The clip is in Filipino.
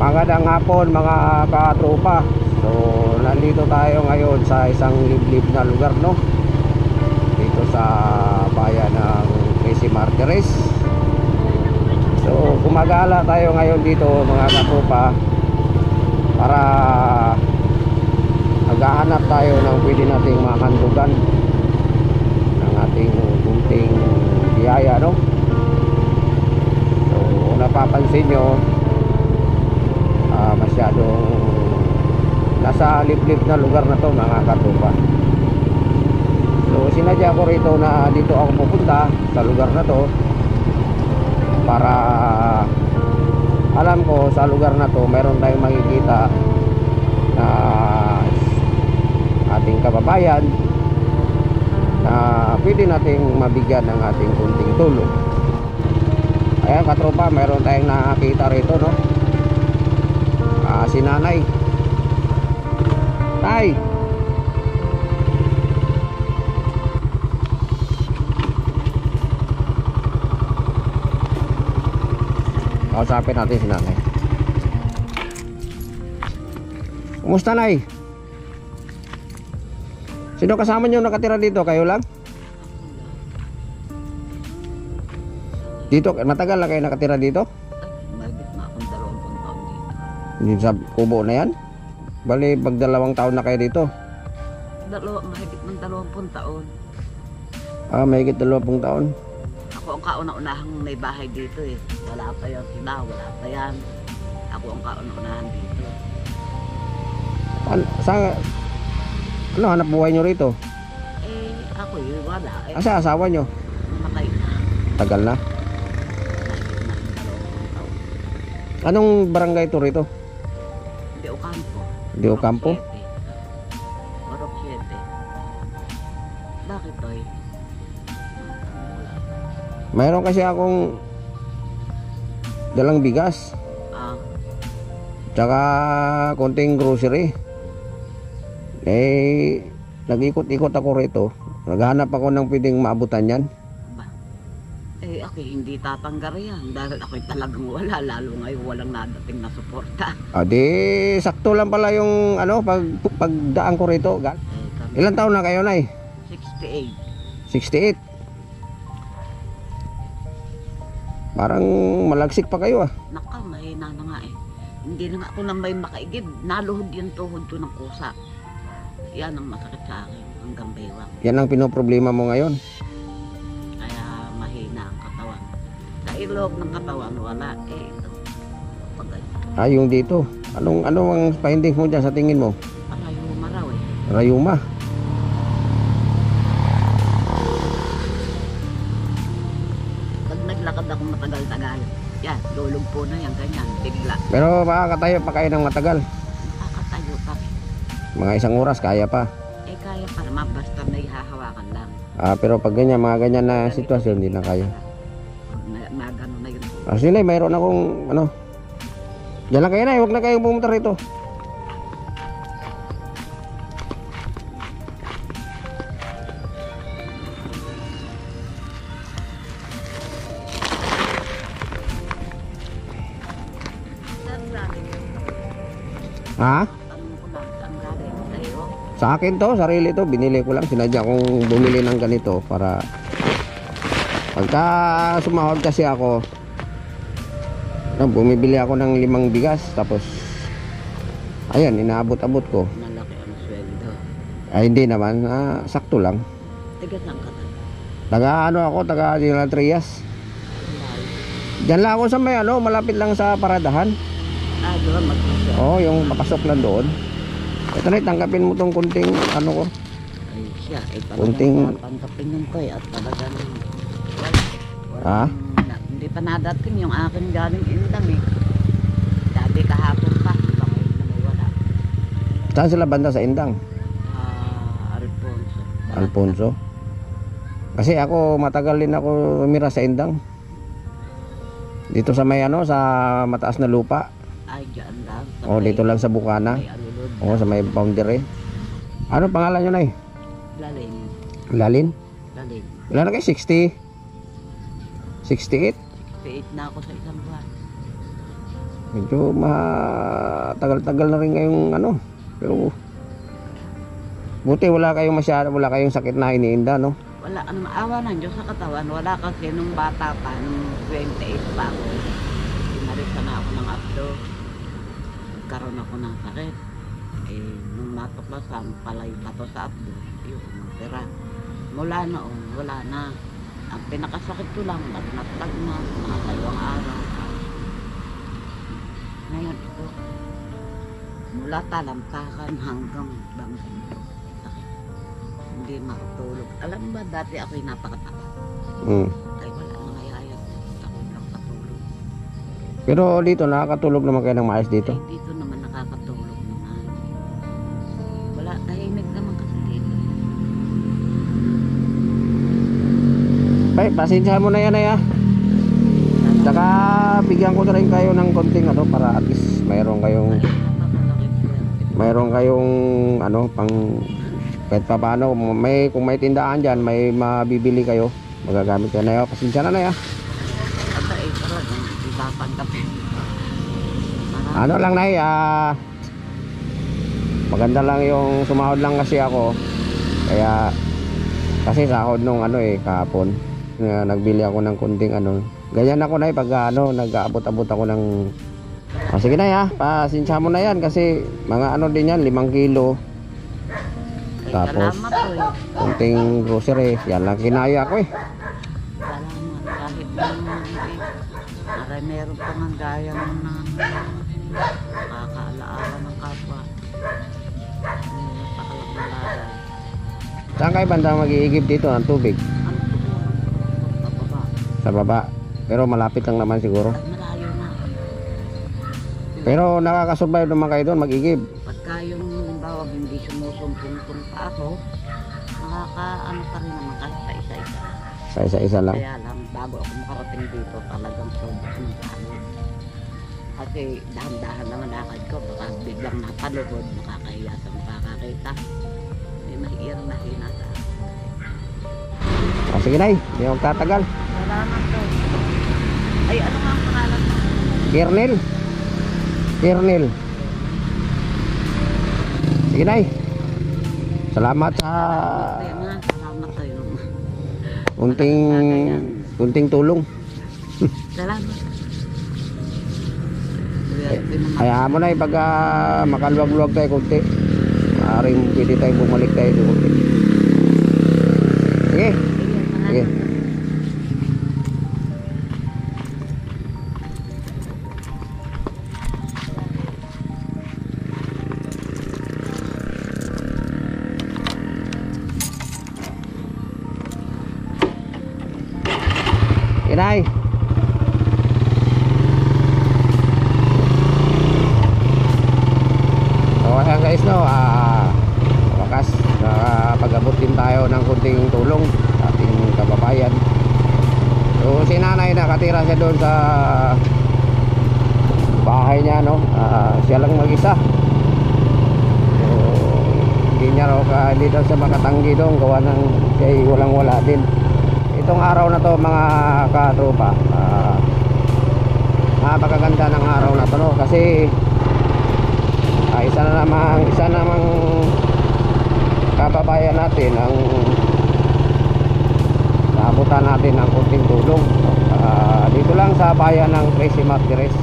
Magandang hapon mga katropa. So nandito tayo ngayon sa isang liblib na lugar, no? Dito sa bayan ng Tracy Martires. So gumagala tayo ngayon dito mga katropa para maghahanap tayo ng pwede nating makandugan ng ating kunting biyaya, no? So napapansin nyo, masyadong nasa liblib na lugar na to mga katropa. So sinadya ko rito na dito ako pupunta sa lugar na to para alam ko sa lugar na to meron tayong makikita na ating kababayan na pwede nating mabigyan ng ating kunting tulong. Ayan katropa, meron tayong nakakita rito, no? Si nanay. Tay, kausapin natin si nanay. Kumusta, nay? Sino kasama nyo nakatira dito? Kayo lang? Dito, matagal na kayo nakatira dito? Hindi sa kubo na yan? Bali, pag 2 taon na kayo dito? Mahigit ng 20 taon. Mahigit 20 taon. Ako ang kauna-unahang may bahay dito eh. Wala pa yan sila, wala pa yan. Ako ang kauna-unahan dito. Ano hanap buhay nyo rito? Ako yun, wala. Asa asawa nyo? Matay na. Tagal na? Mahigit na ng 20 taon. Anong barangay to rito? De Ocampo. De Ocampo? Orok 7. Bakit toy? Mayroon kasi akong dalang bigas. Tsaka konting grocery. Nag-ikot-ikot ako rito. Naghahanap ako ng pwedeng maabutan yan. Ako hindi tatanggar yan dahil ako'y talagang wala, lalo ngayon walang nadating na suporta. Di sakto lang pala yung pagdaan ko rito. Ilang taon na kayo, nay? 68. 68? Parang malagsik pa kayo ah. Naka, mahina na nga eh. Hindi na nga ako na may makaigib. Naluhod yung tuhod ko ng kusa. Yan ang masakit sa akin hanggang baywang. Yan ang pinoproblema mo ngayon. Kaya mahina ang katawan. Sa ilog ng katawan wala ito. Pagay. Yung dito. Ano ang findings mo dyan sa tingin mo? Rayuma raw eh. Rayuma. Pag naglakad ako matagal-tagal, yan, lulog po na yan, ganyan, bigla. Pero makakatayo pa kayo ng matagal? Makakatayo pa rin. Mga 1 oras, kaya pa? Kaya pa naman, basta may hahawakan lang. Pero pag ganyan, mga ganyan na sitwasyon, hindi na kaya. Magano na yun. Sila, mayroon akong, Diyan lang kayo na, huwag na kayong pumunta rito. Ha? Sa akin to, sarili to, binili ko lang. Sinadya kong bumili ng ganito para pagka sumahod kasi ako, bumibili ako ng 5 bigas. Tapos ayan, inaabot-abot ko. Malaki ang sweldo. Hindi naman, sakto lang. Taga saan ka taga? Taga General Trias. Diyan lang ako sa may malapit lang sa paradahan. Doon magpasok. Yung papasok lang doon. Ito na, tanggapin mo tong kunting ko. Ay siya, kunting tanggapin yun ko at talagang hindi pa nadating yung akin galing Indang eh. Dati kahapon pa, ngayon na may wala. Saan sila banda sa Indang? Alfonso. Kasi ako matagal din ako umira sa Indang. Dito sa may sa mataas na lupa. Ay, dyan lang. Dito lang sa Bukana. Sa may boundary. Ano pangalan nyo, nay? Lalin. Lalin? Lalin. Ilan na kayo? 60? 68? 68 na ako sa isang buwan. Medyo matagal-tagal na rin ngayong ano. Pero buti wala kayong sakit na iniinda, no? Wala, ang maawa ng Diyos sa katawan, wala kasi nung bata pa, nung 28 pa ako, inarisa na ako ng abdo. Nagkaroon ako ng sakit. Eh, nung natuklasan, palay pa to sa abdo, yun, tira. Mula noon, wala na. Ang pinakasakit ko lang, natag na, mga 2 araw. Ngayon ito, mula talampakan hanggang bangko. Sakit. Hindi makatulog. Alam ba, dati ako'y napakatapat. Ay wala nang hayayat. Ako lang katulog. Pero dito, nakakatulog naman kayo ng maayos dito? Ay dito naman nakakatulog naman. Wala, tahimik naman kasi dito. Ay, pasensya mo na yan ay ah. Saka bigyan ko na rin kayo ng konting ano para at least mayroon kayong ano pang kahit pa paano kung may tindahan diyan, may mabibili kayo, magagamit kayo na 'yo. Pasensya na ya. Ay talaga, ipapanggap. Ano lang nay, maganda lang yung sumahod lang kasi ako. Kaya kasi sahod nung ano kahapon. Nagbili ako ng kunting ano. Ganyan ako na pag ano, nag-aabot-abot ako ng sige na ya, pasensya mo na yan kasi mga ano din yan, 5 kilo. Ay, Tapos salamat po eh. kunting grocery, yan lang kinaya ko Salamat kahit naman aray meron pa nga gaya mo na nakakaalaala ng kapwa. Napakalakalagay. Saan kayo banda mag-iigib dito ng tubig? Ang tubo, pababa. Sa baba. Pero malapit lang naman siguro. At malayo na. Pero nakakasurvive naman kayo doon mag-igib. Pagka yung halimbawa hindi sumusumpong pa ako, nakakaano pa rin naman kahit sa isa-isa. Sa isa-isa lang. Kaya lang, bago ako makarating dito, talagang sobrang pagod. Kasi dahan-dahan lang ang lakad ko, baka biglang napaluhod, nakakahiya sa makakakita. May mahirang na hinasa. Sige na hindi ako tatagal. Salamat po. Ay, ano nga ang pangalan mo? Kernel. Sige na salamat sa Salamat sa'yo. kunting tulong. Salamat. Hayaan mo na pag makaluwag-luwag tayo kunti. Maaaring pwede tayo bumalik tayo kunti. Sige. Inay. So ayan guys no, wakas nakapag-abot din tayo ng kunting tulong sa ating kababayan. So si nanay nakatira siya doon sa bahay niya no, siya lang mag-isa. So hindi daw siya makatanggi doon gawa ng siya walang wala din. Itong araw na to mga katropa, napakaganda ng araw na to no? Kasi isa namang kababayan natin ang naabutan natin ng kunting tulong dito lang sa bayan ng Tracy Martires.